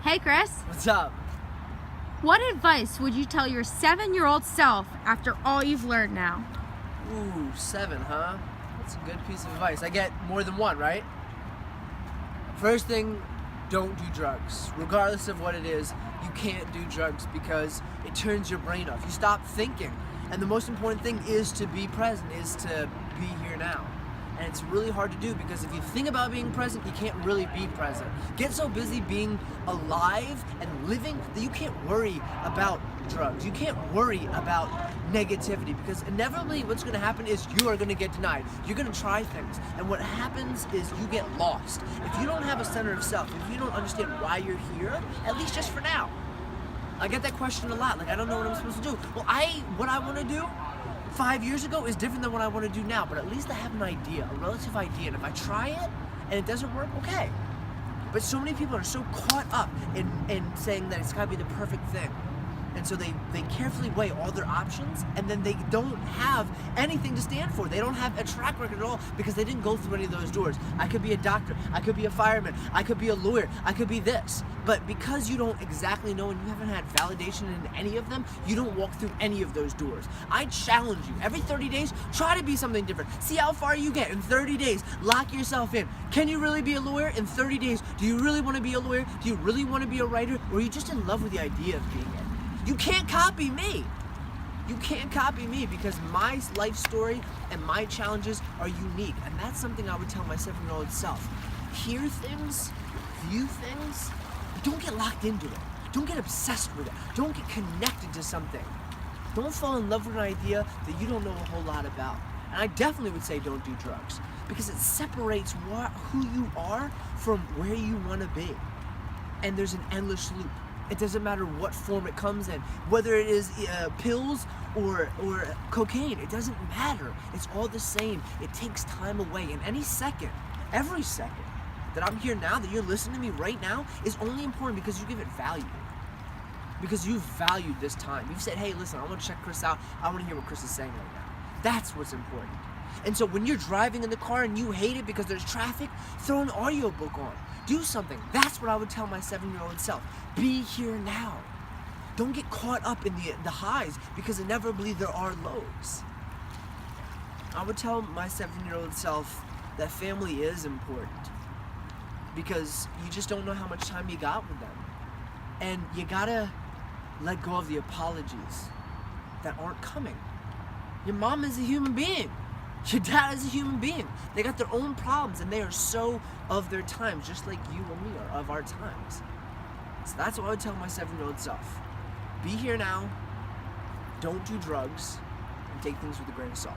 Hey Chris, What's up? what advice would you tell your 7-year-old self after all you've learned now? Ooh, 7, huh? That's a good piece of advice. I get more than one, right? First thing, don't do drugs. Regardless of what it is, you can't do drugs because it turns your brain off. You stop thinking. And the most important thing is to be present, is to be here now. And it's really hard to do because if you think about being present, you can't really be present. Get so busy being alive and living that you can't worry about drugs. You can't worry about negativity because inevitably what's going to happen is you are going to get denied. You're going to try things. And what happens is you get lost. If you don't have a center of self, if you don't understand why you're here, at least just for now. I get that question a lot. Like, I don't know what I'm supposed to do. Well, what I want to do 5 years ago is different than what I want to do now, but at least I have an idea, a relative idea, and if I try it and it doesn't work, okay. But so many people are so caught up in saying that it's got to be the perfect thing. And so they carefully weigh all their options, and then they don't have anything to stand for. They don't have a track record at all because they didn't go through any of those doors. I could be a doctor, I could be a fireman, I could be a lawyer, I could be this. But because you don't exactly know and you haven't had validation in any of them, you don't walk through any of those doors. I challenge you, every 30 days, try to be something different. See how far you get in 30 days. Lock yourself in. Can you really be a lawyer in 30 days? Do you really want to be a lawyer? Do you really want to be a writer? Or are you just in love with the idea of being it? You can't copy me. You can't copy me because my life story and my challenges are unique. And that's something I would tell my 7-year-old self. Hear things, view things, but don't get locked into it. Don't get obsessed with it. Don't get connected to something. Don't fall in love with an idea that you don't know a whole lot about. And I definitely would say don't do drugs because it separates who you are from where you want to be. And there's an endless loop. It doesn't matter what form it comes in, whether it is pills or cocaine, it doesn't matter. It's all the same. It takes time away. And any second, every second that I'm here now, that you're listening to me right now, is only important because you give it value. Because you've valued this time. You've said, hey, listen, I want to check Chris out. I want to hear what Chris is saying right now. That's what's important. And so when you're driving in the car and you hate it because there's traffic, throw an audiobook on. Do something. That's what I would tell my 7-year-old self. Be here now. Don't get caught up in the highs because inevitably there are lows. I would tell my 7-year-old self that family is important because you just don't know how much time you got with them. And you gotta let go of the apologies that aren't coming. Your mom is a human being. Your dad is a human being. They got their own problems and they are so of their times, just like you and me are of our times. So that's what I would tell my 7-year-old self. Be here now, don't do drugs, and take things with a grain of salt.